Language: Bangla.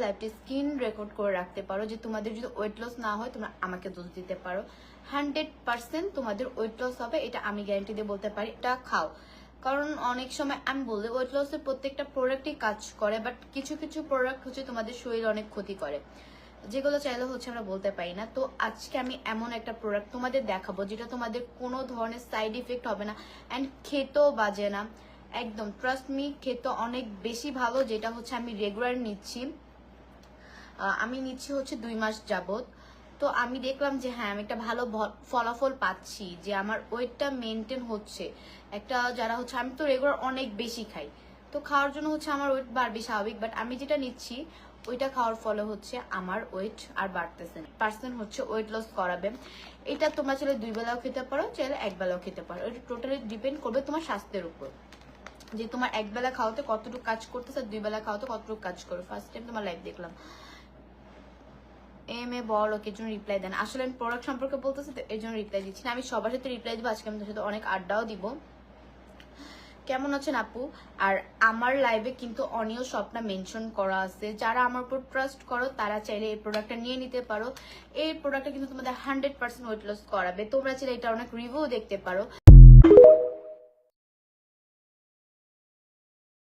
লাইভটি স্ক্রিন রেকর্ড করে রাখতে পারো যে তোমাদের যদি ওয়েট লস না হয় তোমরা আমাকে দোষ দিতে পারো। 100% তোমাদের ওয়েট লস হবে, এটা আমি গ্যারান্টি দিয়ে বলতে পারি। এটা খাও, কারণ অনেক সময় আমি বলি ওয়েট লসের প্রত্যেকটা প্রোডাক্টই কাজ করে, বাট কিছু কিছু প্রোডাক্ট হচ্ছে তোমাদের শরীরে অনেক ক্ষতি করে, যেগুলো চাইলে হচ্ছে আমরা বলতে পারি না। তো আজকে আমি এমন একটা প্রোডাক্ট তোমাদের দেখাবো যেটা তোমাদের কোনো ধরনের সাইড ইফেক্ট হবে না, অ্যান্ড খেতেও বাজে না, একদম ট্রাস্ট মি, খেতে অনেক বেশি ভালো। যেটা হচ্ছে আমি রেগুলার নিচ্ছি, আমি নিচ্ছি হচ্ছে 2 মাস যাবত। তো আমি দেখলাম যে হ্যাঁ আমি একটা ভালো ফলাফল পাচ্ছি, যে আমার ওয়েটটা মেনটেন হচ্ছে। একটা যারা হচ্ছে, আমি তো রেগুলার অনেক বেশি খাই, তো খাওয়ার জন্য হচ্ছে আমার ওয়েট বাড়বে স্বাভাবিক, বাট আমি যেটা নিচ্ছি ওইটা খাওয়ার ফলে হচ্ছে আমার ওয়েট আর বাড়তেছে না। পার্সেন্ট হচ্ছে ওয়েট লস করাবে। এটা তোমরা চাইলে 2 বেলাও খেতে পারো, চাইলে 1 বেলাও খেতে পারো। এটা টোটালি ডিপেন্ড করবে তোমার স্বাস্থ্যের উপর, যে তোমার 1 বেলা খাওয়াতে কতটুকু কাজ করতেছে, 2 বেলা খাওয়াতে কতটুকু কাজ করবে। ফার্স্ট টাইম তোমার লাইভ দেখলাম। বড় লোকের জন্য রিপ্লাই দেন। আসলে আমি প্রোডাক্ট সম্পর্কে বলতেছি তো এর জন্য রিপ্লাই দিচ্ছি না, আমি সবার সাথে রিপ্লাই দিব। আজকে আমি তার সাথে অনেক আড্ডাও দিব। কেমন আছেন আপু? আর আমার লাইভে কিন্তু অনিও শপটা মেনশন করা আছে, যারা আমার উপর ট্রাস্ট করো তারা চাইলে এই প্রোডাক্টটা নিয়ে নিতে পারো। এই প্রোডাক্টটা কিন্তু তোমাদের 100% ওয়েট লস করাবে। তোমরা চাইলে এটা অনেক রিভিউ দেখতে পারো।